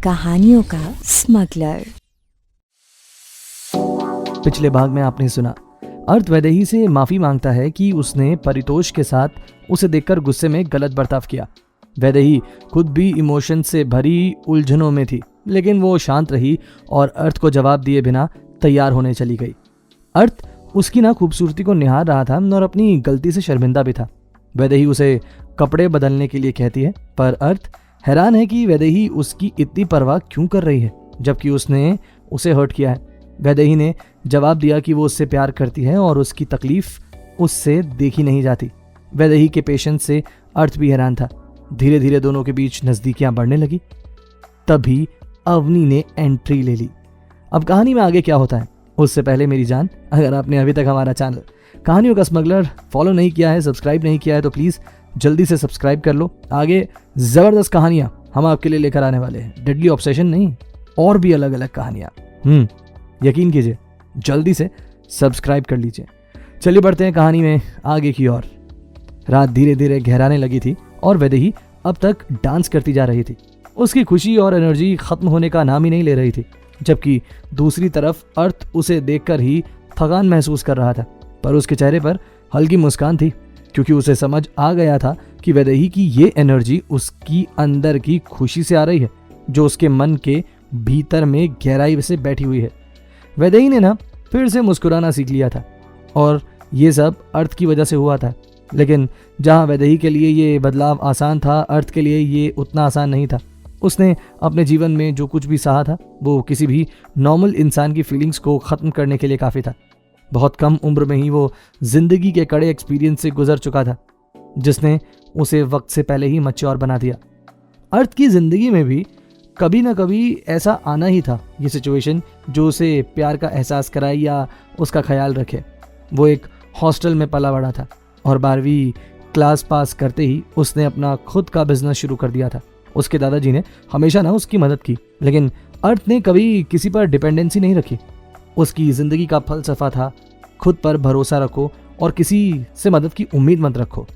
कहानियों का स्मगलर। पिछले भाग में आपने सुना, अर्थ वैदेही से माफी मांगता है कि उसने परितोष के साथ उसे देखकर गुस्से में गलत बर्ताव किया। वैदेही खुद भी इमोशन से भरी उलझनों में थी, लेकिन वो शांत रही और अर्थ को जवाब दिए बिना तैयार होने चली गई। अर्थ उसकी खूबसूरती को निहार रहा था और अपनी गलती से शर्मिंदा भी था। वैदेही उसे कपड़े बदलने के लिए कहती है, पर अर्थ हैरान है कि वैदेही उसकी इतनी परवाह क्यों कर रही है, जबकि उसने उसे हर्ट किया है। वैदेही ने जवाब दिया कि वो उससे प्यार करती है और उसकी तकलीफ उससे देखी नहीं जाती। वैदेही के पेशेंस से अर्थ भी हैरान था। धीरे धीरे दोनों के बीच नजदीकियां बढ़ने लगी। तभी अवनी ने एंट्री ले ली। अब कहानी में आगे क्या होता है उससे पहले मेरी जान, अगर आपने अभी तक हमारा चैनल कहानियों का स्मगलर फॉलो नहीं किया है, सब्सक्राइब नहीं किया है, तो प्लीज जल्दी से सब्सक्राइब कर लो। आगे जबरदस्त कहानियां हम आपके लिए लेकर आने वाले हैं। डेडली ऑब्सेशन नहीं, और भी अलग अलग कहानियां। यकीन कीजिए, जल्दी से सब्सक्राइब कर लीजिए। चलिए बढ़ते हैं कहानी में आगे की ओर। रात धीरे धीरे गहराने लगी थी और वैदेही अब तक डांस करती जा रही थी। उसकी खुशी और एनर्जी खत्म होने का नाम ही नहीं ले रही थी, जबकि दूसरी तरफ अर्थ उसे देखकर ही थकान महसूस कर रहा था। पर उसके चेहरे पर हल्की मुस्कान थी, क्योंकि उसे समझ आ गया था कि वैदेही की ये एनर्जी उसकी अंदर की खुशी से आ रही है, जो उसके मन के भीतर में गहराई से बैठी हुई है। वैदेही ने फिर से मुस्कुराना सीख लिया था, और ये सब अर्थ की वजह से हुआ था। लेकिन जहां वैदेही के लिए ये बदलाव आसान था, अर्थ के लिए ये उतना आसान नहीं था। उसने अपने जीवन में जो कुछ भी सहा था, वो किसी भी नॉर्मल इंसान की फीलिंग्स को ख़त्म करने के लिए काफ़ी था। बहुत कम उम्र में ही वो जिंदगी के कड़े एक्सपीरियंस से गुजर चुका था, जिसने उसे वक्त से पहले ही मैच्योर बना दिया। अर्थ की जिंदगी में भी कभी ना कभी ऐसा आना ही था, ये सिचुएशन जो उसे प्यार का एहसास कराए या उसका ख्याल रखे। वो एक हॉस्टल में पला बड़ा था और 12वीं क्लास पास करते ही उसने अपना खुद का बिजनेस शुरू कर दिया था। उसके दादाजी ने हमेशा उसकी मदद की, लेकिन अर्थ ने कभी किसी पर डिपेंडेंसी नहीं रखी। उसकी जिंदगी का फलसफा था, खुद पर भरोसा रखो और किसी से मदद की उम्मीद मत रखो।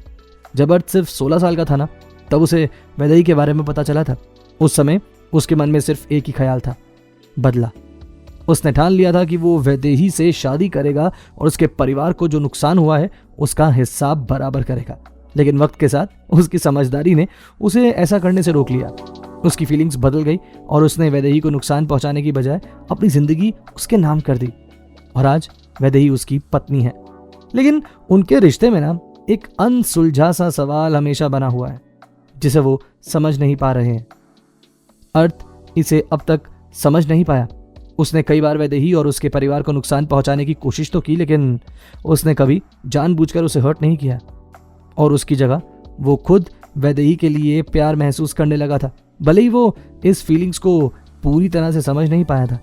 जब अर्थ सिर्फ 16 साल का था तब उसे वैदेही के बारे में पता चला था। उस समय उसके मन में सिर्फ एक ही ख्याल था, बदला। उसने ठान लिया था कि वो वैदेही से शादी करेगा और उसके परिवार को जो नुकसान हुआ है उसका हिसाब बराबर करेगा। लेकिन वक्त के साथ उसकी समझदारी ने उसे ऐसा करने से रोक लिया। उसकी फीलिंग्स बदल गई और उसने वैदेही को नुकसान पहुंचाने की बजाय अपनी जिंदगी उसके नाम कर दी, और आज वैदेही उसकी पत्नी है। लेकिन उनके रिश्ते में एक अनसुलझा सा सवाल हमेशा बना हुआ है, जिसे वो समझ नहीं पा रहे हैं। अर्थ इसे अब तक समझ नहीं पाया। उसने कई बार वैदेही और उसके परिवार को नुकसान पहुंचाने की कोशिश तो की, लेकिन उसने कभी जानबूझकर उसे हर्ट नहीं किया, और उसकी जगह वो खुद वैदेही के लिए प्यार महसूस करने लगा था, भले ही वो इस फीलिंग्स को पूरी तरह से समझ नहीं पाया था।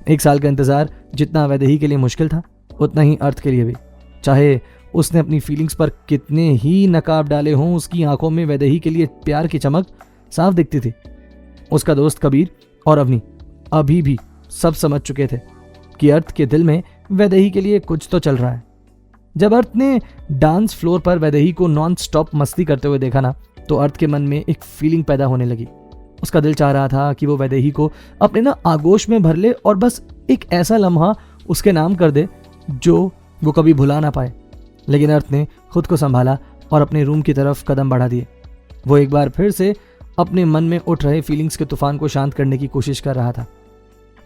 1 साल का इंतजार जितना वैदेही के लिए मुश्किल था, उतना ही अर्थ के लिए भी। चाहे उसने अपनी फीलिंग्स पर कितने ही नकाब डाले हों, उसकी आंखों में वैदेही के लिए प्यार की चमक साफ दिखती थी। उसका दोस्त कबीर और अवनी अभी भी सब समझ चुके थे कि अर्थ के दिल में वैदेही के लिए कुछ तो चल रहा है। जब अर्थ ने डांस फ्लोर पर वैदेही को नॉन स्टॉप मस्ती करते हुए देखा तो अर्थ के मन में एक फीलिंग पैदा होने लगी। उसका दिल चाह रहा था कि वो वैदेही को अपने आगोश में भर ले और बस एक ऐसा लम्हा उसके नाम कर दे जो वो कभी भुला ना पाए। लेकिन अर्थ ने खुद को संभाला और अपने रूम की तरफ कदम बढ़ा दिए। वो एक बार फिर से अपने मन में उठ रहे फीलिंग्स के तूफान को शांत करने की कोशिश कर रहा था।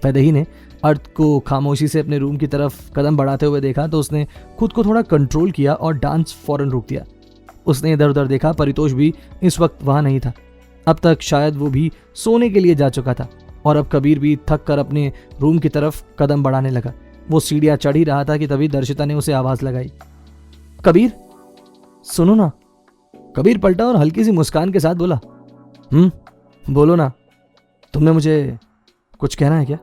वैदेही ने अर्थ को खामोशी से अपने रूम की तरफ कदम बढ़ाते हुए देखा तो उसने खुद को थोड़ा कंट्रोल किया और डांस फौरन रोक दिया। उसने इधर उधर देखा, परितोष भी इस वक्त वहां नहीं था। अब तक शायद वो भी सोने के लिए जा चुका था, और अब कबीर भी थक कर अपने रूम की तरफ कदम बढ़ाने लगा। वो सीढ़ियां चढ़ ही रहा था कि तभी दर्शिता ने उसे आवाज लगाई, कबीर सुनो ना। कबीर पलटा और हल्की सी मुस्कान के साथ बोला, बोलो ना, तुमने मुझे कुछ कहना है क्या?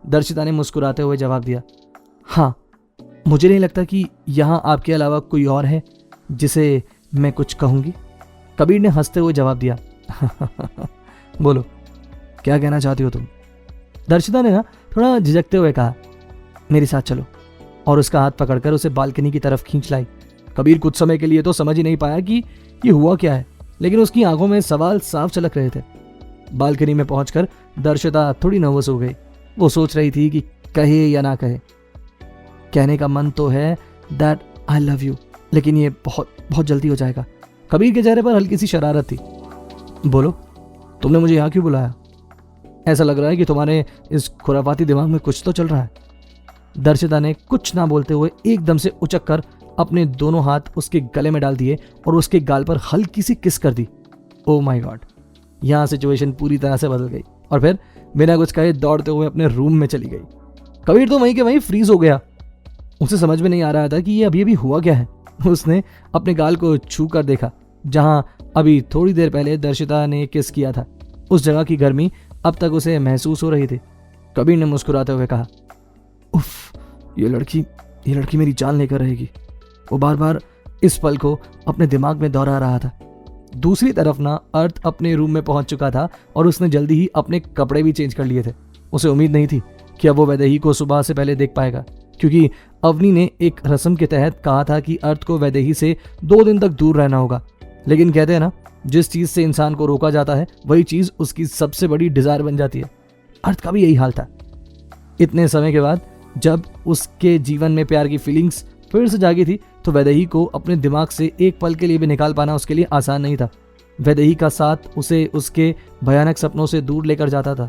दर्शिता ने मुस्कुराते हुए जवाब दिया, हाँ, मुझे नहीं लगता कि यहाँ आपके अलावा कोई और है जिसे मैं कुछ कहूंगी। कबीर ने हंसते हुए जवाब दिया, बोलो, क्या कहना चाहती हो तुम? दर्शिता ने थोड़ा झिझकते हुए कहा, मेरे साथ चलो, और उसका हाथ पकड़कर उसे बालकनी की तरफ खींच लाई। कबीर कुछ समय के लिए तो समझ ही नहीं पाया कि ये हुआ क्या है, लेकिन उसकी आंखों में सवाल साफ झलक रहे थे। बालकनी में पहुंचकर दर्शिता थोड़ी नर्वस हो गई। वो सोच रही थी कि कहे या ना कहे। कहने का मन तो है दैट आई लव यू, लेकिन ये बहुत बहुत जल्दी हो जाएगा। कबीर के चेहरे पर हल्की सी शरारत थी। बोलो, तुमने मुझे यहाँ क्यों बुलाया? ऐसा लग रहा है कि तुम्हारे इस खुराफाती दिमाग में कुछ तो चल रहा है। दर्शिता ने कुछ ना बोलते हुए एकदम से उचक कर अपने दोनों हाथ उसके गले में डाल दिए और उसके गाल पर हल्की सी किस कर दी। ओ माय गॉड, यहाँ सिचुएशन पूरी तरह से बदल गई और फिर बिना कुछ कहे दौड़ते हुए अपने रूम में चली गई। कबीर तो वहीं के वहीं फ्रीज हो गया। उसे समझ में नहीं आ रहा था कि ये अभी अभी हुआ क्या है। उसने अपने गाल को छू कर देखा जहां अभी थोड़ी देर पहले दर्शिता ने किस किया था। उस जगह की गर्मी अब तक उसे महसूस हो रही थी। कबीर ने मुस्कुराते हुए कहा, उफ, ये लड़की मेरी जान लेकर रहेगी। वो बार बार इस पल को अपने दिमाग में दोहरा रहा था। दूसरी तरफ ना अर्थ अपने रूम में पहुंच चुका था और उसने जल्दी ही अपने कपड़े भी चेंज कर लिए थे। उसे उम्मीद नहीं थी कि अब वो वैदेही को सुबह से पहले देख पाएगा, क्योंकि अवनी ने एक रस्म के तहत कहा था कि अर्थ को वैदेही से 2 दिन तक दूर रहना होगा। लेकिन कहते हैं ना, जिस चीज से इंसान को रोका जाता है वही चीज उसकी सबसे बड़ी डिजायर बन जाती है। अर्थ का भी यही हाल था। इतने समय के बाद जब उसके जीवन में प्यार की फीलिंग्स फिर से जागी थी तो वैदेही को अपने दिमाग से एक पल के लिए भी निकाल पाना उसके लिए आसान नहीं था। वैदेही का साथ उसे उसके भयानक सपनों से दूर लेकर जाता था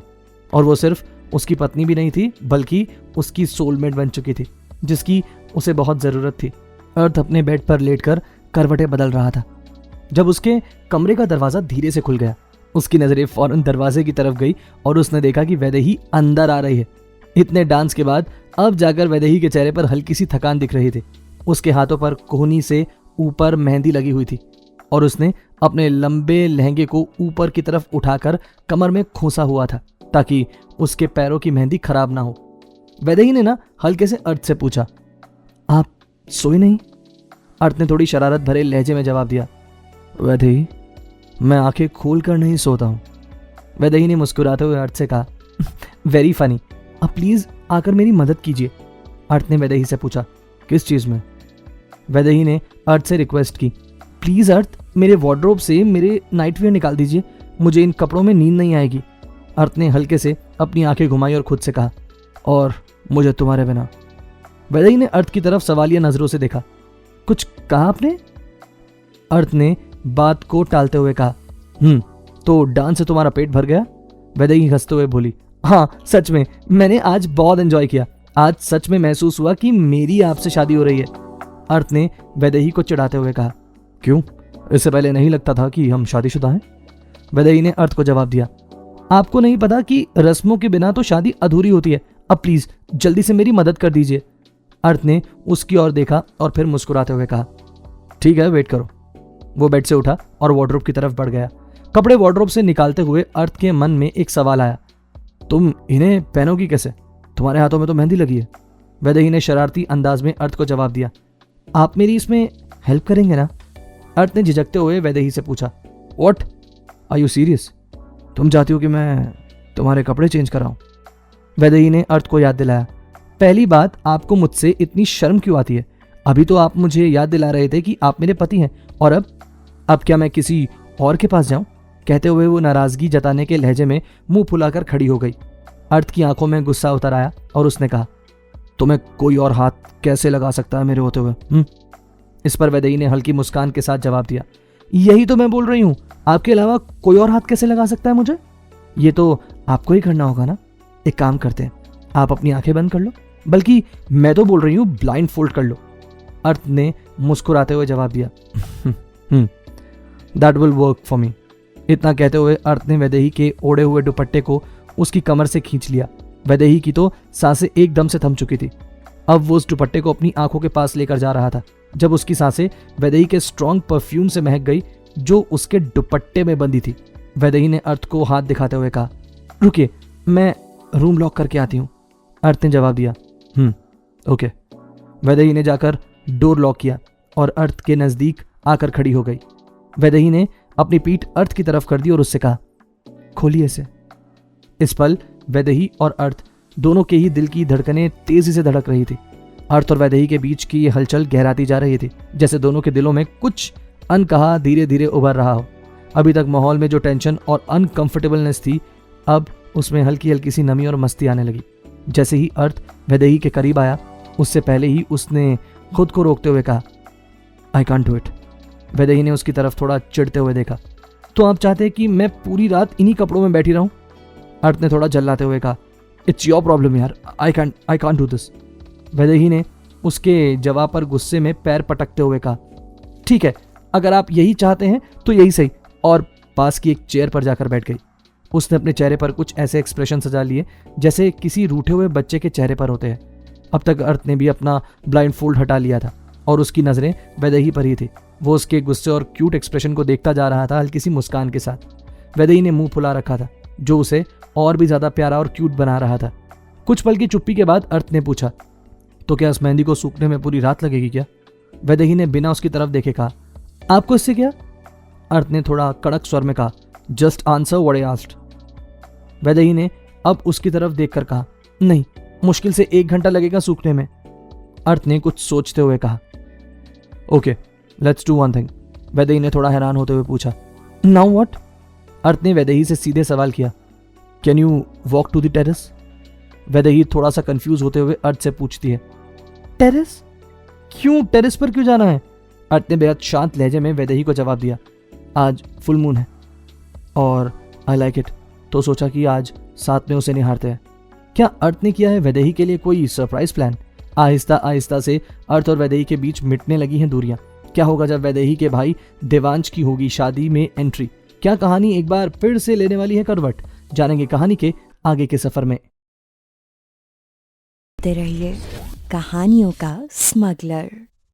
और वो सिर्फ उसकी पत्नी भी नहीं थी बल्कि उसकी सोलमेट बन चुकी थी, जिसकी उसे बहुत जरूरत थी। अर्थ अपने बेड पर लेटकर करवटें बदल रहा था जब उसके कमरे का दरवाजा धीरे से खुल गया। उसकी नजरें फौरन दरवाजे की तरफ गई और उसने देखा कि वैदेही अंदर आ रही है। इतने डांस के बाद अब जाकर वैदेही के चेहरे पर हल्की सी थकान दिख रही थी। उसके हाथों पर कोहनी से ऊपर मेहंदी लगी हुई थी और उसने अपने लंबे लहंगे को ऊपर की तरफ उठाकर कमर में खोसा हुआ था ताकि उसके पैरों की मेहंदी खराब ना हो। वैदेही ने ना हल्के से अर्थ से पूछा, आप सोई नहीं? अर्थ ने थोड़ी शरारत भरे लहजे में जवाब दिया, वैदेही, मैं आंखें खोल कर नहीं सोता हूँ। वैदेही ने मुस्कुराते हुए अर्थ से कहा, वेरी फनी, अब प्लीज आकर मेरी मदद कीजिए। अर्थ ने वैदेही से पूछा, किस चीज में? वैदेही ने अर्थ से रिक्वेस्ट की, प्लीज अर्थ, मेरे वार्डरोब से मेरे नाइटवेयर निकाल दीजिए, मुझे इन कपड़ों में नींद नहीं आएगी। अर्थ ने हल्के से अपनी आंखें घुमाई और खुद से कहा, और मुझे तुम्हारे बिना। वैदेही ने अर्थ की तरफ सवालिया नजरों से देखा, कुछ कहा आपने? अर्थ ने बात को टालते हुए कहा, तो डांस से तुम्हारा पेट भर गया? वैदेही हंसते हुए बोली, हाँ सच में, मैंने आज बहुत एंजॉय किया। आज सच में महसूस हुआ कि मेरी आपसे शादी हो रही है। अर्थ ने वैदेही को चिढ़ाते हुए कहा, क्यों? इससे पहले नहीं लगता था कि हम शादीशुदा हैं? वैदेही ने अर्थ को जवाब दिया, आपको नहीं पता कि रस्मों के बिना तो शादी अधूरी होती है। अब प्लीज जल्दी से मेरी मदद कर दीजिए। अर्थ ने उसकी ओर देखा और फिर मुस्कुराते हुए कहा, ठीक है, वेट करो। वो बेड से उठा और वार्डरोब की तरफ बढ़ गया। कपड़े वार्डरोब से निकालते हुए अर्थ के मन में एक सवाल आया, तुम इन्हें पहनोगी कैसे? तुम्हारे हाथों में तो मेहंदी लगी है। वैदेही ने शरारती अंदाज में अर्थ को जवाब दिया, आप मेरी इसमें हेल्प करेंगे ना? अर्थ ने झिझकते हुए वैदेही से पूछा, व्हाट, आर यू सीरियस? तुम चाहती हो कि मैं तुम्हारे कपड़े चेंज कराऊं? वैदेही ने अर्थ को याद दिलाया, पहली बात, आपको मुझसे इतनी शर्म क्यों आती है? अभी तो आप मुझे याद दिला रहे थे कि आप मेरे पति हैं, और अब क्या मैं किसी और के पास जाऊं? कहते हुए वो नाराजगी जताने के लहजे में मुंह फुलाकर खड़ी हो गई। अर्थ की आंखों में गुस्सा उतर आया और उसने कहा, तुम्हें कोई और हाथ कैसे लगा सकता है मेरे होते हुए? इस पर वैदेही ने हल्की मुस्कान के साथ जवाब दिया, यही तो मैं बोल रही हूं, आपके अलावा कोई और हाथ कैसे लगा सकता है मुझे? ये तो आपको ही करना होगा ना। एक काम करते हैं, आप अपनी आंखें बंद कर लो, बल्कि मैं तो बोल रही हूं ब्लाइंड फोल्ड कर लो। अर्थ ने मुस्कुराते हुए जवाब दिया, that will work for me. इतना कहते हुए अर्थ ने वैदेही के ओढ़े हुए दुपट्टे को उसकी कमर से खींच लिया। वैदेही की तो सांसें एकदम से थम चुकी थी। अब वो उस दुपट्टे को अपनी आंखों के पास लेकर जा रहा था जब उसकी सांसें वैदेही के स्ट्रॉन्ग परफ्यूम से महक गई जो उसके दुपट्टे में बंधी थी। वैदेही ने अर्थ को हाथ दिखाते हुए कहा, रुकिए, मैं रूम लॉक करके आती हूँ। अर्थ ने जवाब दिया, ओके। वैदेही ने जाकर डोर लॉक किया और अर्थ के नजदीक आकर खड़ी हो गई। वैदेही ने अपनी पीठ अर्थ की तरफ कर दी और उससे कहा, खोलिए इसे। इस पल वैदेही और अर्थ दोनों के ही दिल की धड़कनें तेजी से धड़क रही थी। अर्थ और वैदेही के बीच की ये हलचल गहराती जा रही थी, जैसे दोनों के दिलों में कुछ अनकहा धीरे धीरे उभर रहा हो। अभी तक माहौल में जो टेंशन और अनकंफर्टेबलनेस थी, अब उसमें हल्की हल्की सी नमी और मस्ती आने लगी। जैसे ही अर्थ वैदेही के करीब आया, उससे पहले ही उसने खुद को रोकते हुए कहा, I can't do it. Vaidehi ने उसकी तरफ थोड़ा चिढ़ते हुए देखा। तो आप चाहते हैं कि मैं पूरी रात इन्हीं कपड़ों में बैठी रहूं? अर्थ ने थोड़ा जल्लाते हुए कहा, इट्स योर प्रॉब्लम यार, I can't do this. Vaidehi ने उसके जवाब पर गुस्से में पैर पटकते हुए कहा, ठीक है, अगर आप यही चाहते हैं तो यही सही, और पास की एक चेयर पर जाकर बैठ गई। उसने अपने चेहरे पर कुछ ऐसे एक्सप्रेशन सजा लिए जैसे किसी रूठे हुए बच्चे के चेहरे पर होते हैं। अब तक अर्थ ने भी अपना ब्लाइंड फोल्ड हटा लिया था और उसकी नज़रें वैदेही पर ही थी। वो उसके गुस्से और क्यूट एक्सप्रेशन को देखता जा रहा था, हल्की सी मुस्कान के साथ। वैदेही ने मुंह फुला रखा था, जो उसे और भी ज़्यादा प्यारा और क्यूट बना रहा था। कुछ पल की चुप्पी के बाद अर्थ ने पूछा, तो क्या इस मेहंदी को सूखने में पूरी रात लगेगी क्या? वैदेही ने बिना उसकी तरफ देखे कहा, आपको इससे क्या? अर्थ ने थोड़ा कड़क स्वर में कहा, just answer what I asked. Vaidehi ने अब उसकी तरफ देखकर कहा, नहीं, मुश्किल से 1 घंटा लगेगा सूखने में। अर्थ ने कुछ सोचते हुए कहा, okay, let's do one thing. Vaidehi ने थोड़ा हैरान होते हुए पूछा, नाउ व्हाट? अर्थ ने वैदेही से सीधे सवाल किया, can you walk to the terrace? Vaidehi थोड़ा सा कंफ्यूज होते हुए अर्थ से पूछती है, टेरेस? क्यों, टेरेस पर क्यों जाना है? अर्थ ने बेहद शांत लहजे में वैदेही को जवाब दिया, आज फुल मून है और आई लाइक इट, तो सोचा कि आज साथ में उसे निहारते हैं। क्या अर्थ ने किया है वैदेही के लिए कोई सरप्राइज प्लान? आहिस्ता आहिस्ता से अर्थ और वैदेही के बीच मिटने लगी हैं दूरियां। क्या होगा जब वैदेही के भाई देवांश की होगी शादी में एंट्री? क्या कहानी एक बार फिर से लेने वाली है करवट? जानेंगे कहानी के आगे के सफर में। रहिए कहानियों का स्मगलर।